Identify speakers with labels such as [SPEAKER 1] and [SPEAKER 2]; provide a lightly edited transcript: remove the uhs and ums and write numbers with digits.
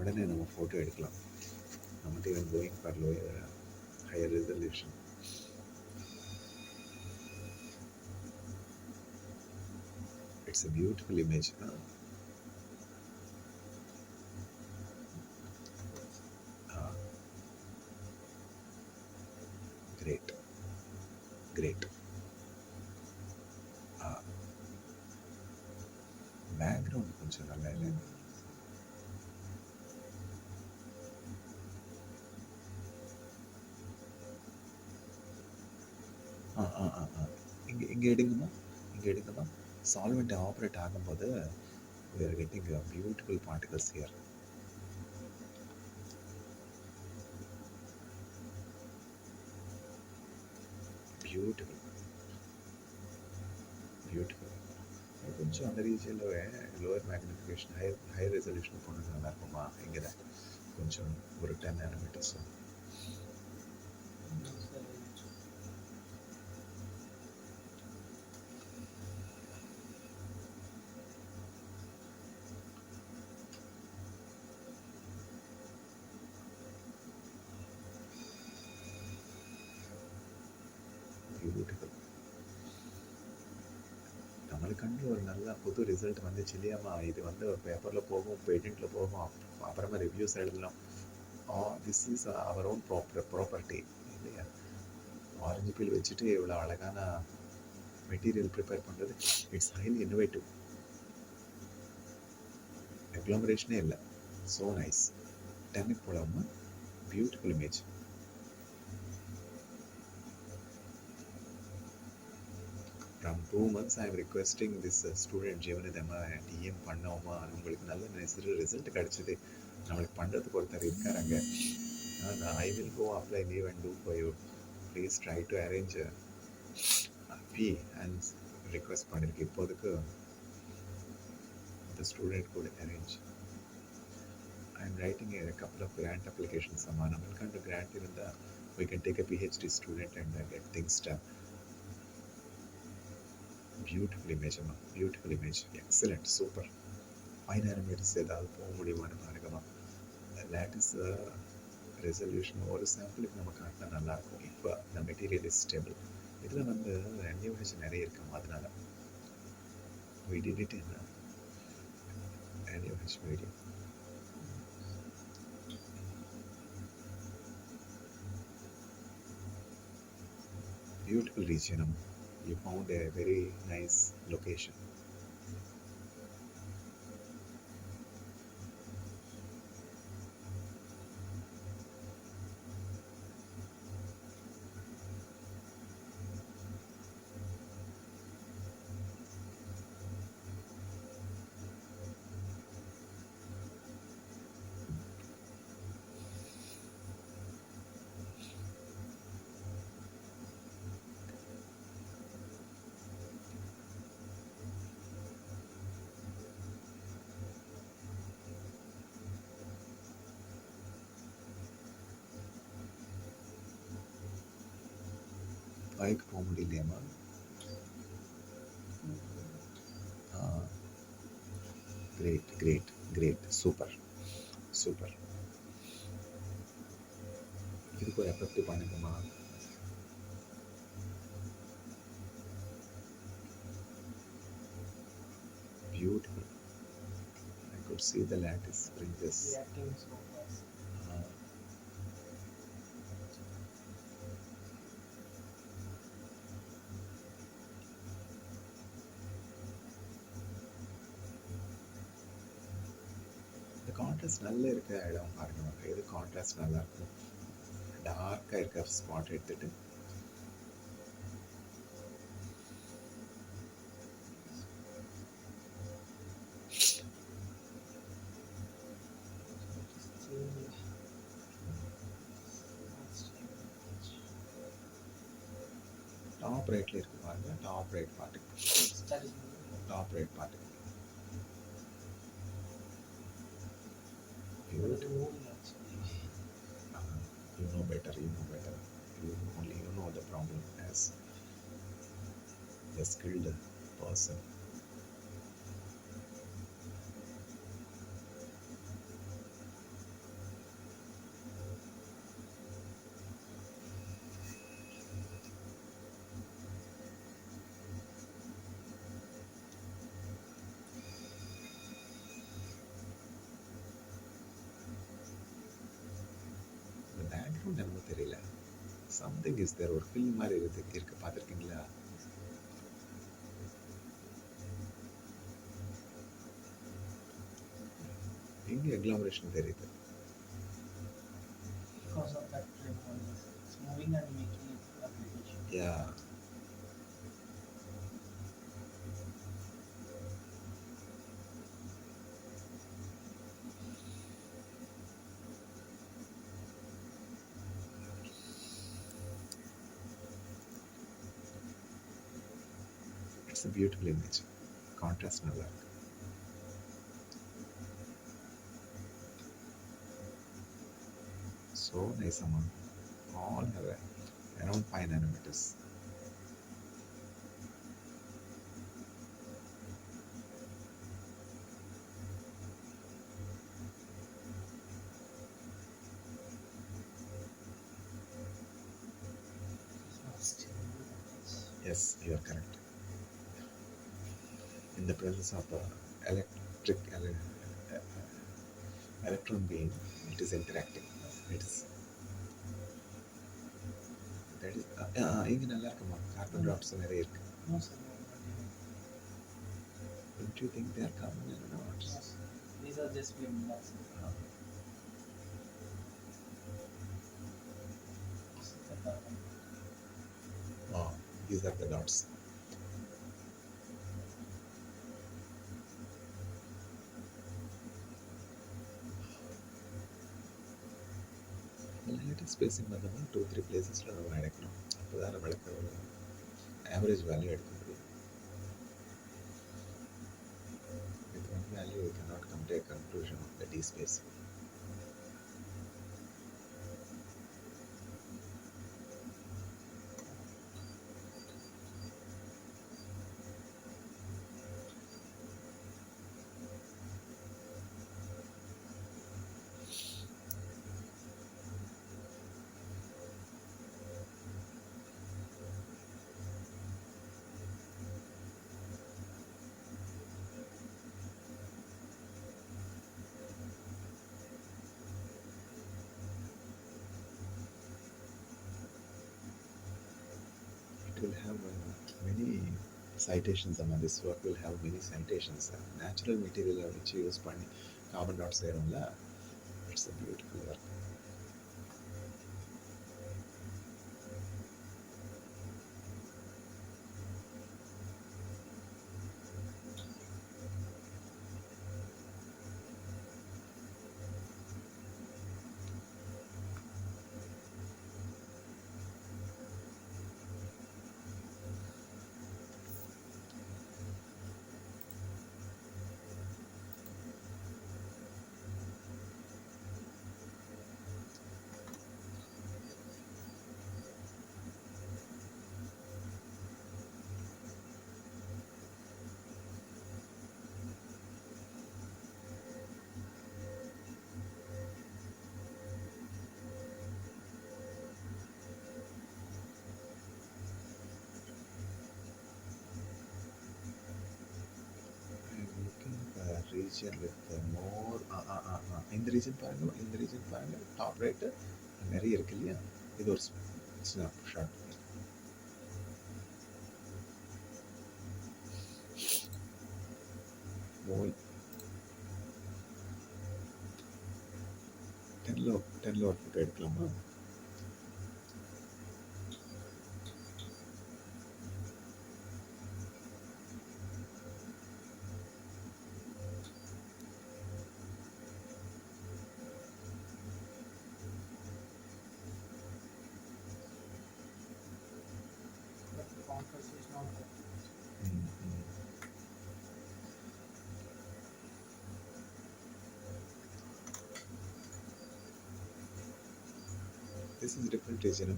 [SPEAKER 1] உடனே நம்ம ஃபோட்டோ எடுக்கலாம். not even going for lower, higher resolution. It's a beautiful image. Great, great. Background கொஞ்சம் நல்லா இல்லை. இங்கே எடுங்கம்மா. சால்வெண்ட் ஆப்ரேட் ஆகும்போது we are getting beautiful particles here. Beautiful. கொஞ்சம் அந்த ரீஜனில் லோவர் மேக்னிஃபிகேஷன் ஹையர் ரெசல்யூஷன் போனது நல்லா இருக்குமா? இங்கே தான் கொஞ்சம் ஒரு 10 nanometers. பியூட்டிஃபுல். நம்மளுக்கு ஒரு நல்ல புது ரிசல்ட் வந்துச்சு இல்லையாம்மா? இது ஒரு பேப்பரில் போகும், பேட்டன்ட்டில் போகும், அப்புறமா ரிவ்யூஸ் எழுதலாம். This is our own property இல்லையா? ஆரஞ்சு பீல் வச்சுட்டு இவ்வளோ அழகான மெட்டீரியல் ப்ரிப்பேர் பண்ணுறது, இட்ஸ் ஹைலி இன்னோவேட்டிவ். அக்ளாமரேஷனே இல்லை. So nice. 10க்கு போலாமா? Beautiful image. From 2 months I am requesting this student ஜீவனிதம்மா டிஎம் பண்ணோமா, உங்களுக்கு நல்ல ரிசல்ட் கிடச்சிது. நம்மளுக்கு பண்ணுறதுக்கு ஒருத்தர் இருக்காங்க. I will go apply leave and do for you. Please try to arrange a fee and request பண்ணிருக்கு. இப்போதுக்கு the student could arrange. I am writing a couple of grant applications. நம்மளுக்கு grant இருந்தால் we can take a PhD student and get things done. Beautiful image, அம்மா. Beautiful image. Excellent. Super. 5 nanometers ஏதாவது போக முடியுமான்னு பாருங்கம்மா. Lattice resolution ஒரு சாம்பிளுக்கு நம்ம காட்டினா நல்லாயிருக்கும். இப்போ இந்த மெட்டீரியல் இஸ் ஸ்டேபிள். இதில் NaOH நிறைய இருக்கும், அதனால we did it in NaOH medium. Beautiful region. You found a very nice location. Bike போக முடியலையாம்மா? கிரேட். சூப்பர். இதுக்கு ஒரு எஃபெக்ட் பண்ணுங்கம்மா. Beautiful. I could see the lattice fringes. Contrast நல்லா இருக்க இடம் பாருங்க. எது கான்ட்ராஸ்ட் நல்லா இருக்கும், டார்க்காக இருக்க ஸ்பாட் எடுத்துட்டு டாப் ரைட்டில் இருக்கு பாருங்க. Top right part you know better. You know the problem as the skilled person. Background என்னமோ தெரியல, சம்திங் இஸ் தேர், ஒரு ஃபில் மாதிரி இருக்கு பார்த்துருக்கீங்களா? எங்கே அக்ளாமரேஷன் தெரியுது?
[SPEAKER 2] Because of that frame only. It's moving and making it application.
[SPEAKER 1] Yeah. It's a beautiful image. Contrast நல்லா இருக்கு. So nice amount. All have around 5 nanometers. Yes, you are correct. In the presence of electron beam, it is interacting. It is that is இங்க நல்லா இருக்குமா? Carbon dots நிறைய இருக்கு.
[SPEAKER 2] No, sir. No,
[SPEAKER 1] Don't you think they are carbon nanodots?
[SPEAKER 2] no, sir. These are just film dots. This is the carbon.
[SPEAKER 1] Oh, these are the dots. லைட்டாக spacing பார்த்தோம்னா 2-3 பிளேசஸில் நம்ம எடுக்கணும். அப்போ தான் நம்மளுக்கு ஒரு ஆவரேஜ் வேல்யூ எடுக்க முடியும். With one value you can not come to a conclusion of the D space. Will have many citations. This work will have many citations. Natural material which use பண்ணி carbon dot சேரும்ல, it's a beautiful work. Region with more இந்த region பாருங்க, இந்த region பாருங்க, top right நிறைய இருக்கு இல்லையா? இது ஒரு ஸ்னாப் ஷாட். மூவி 10ல ஒரு ஃபோட்டோ எடுக்கலாமா?
[SPEAKER 2] Contrast is not good.
[SPEAKER 1] This is different region.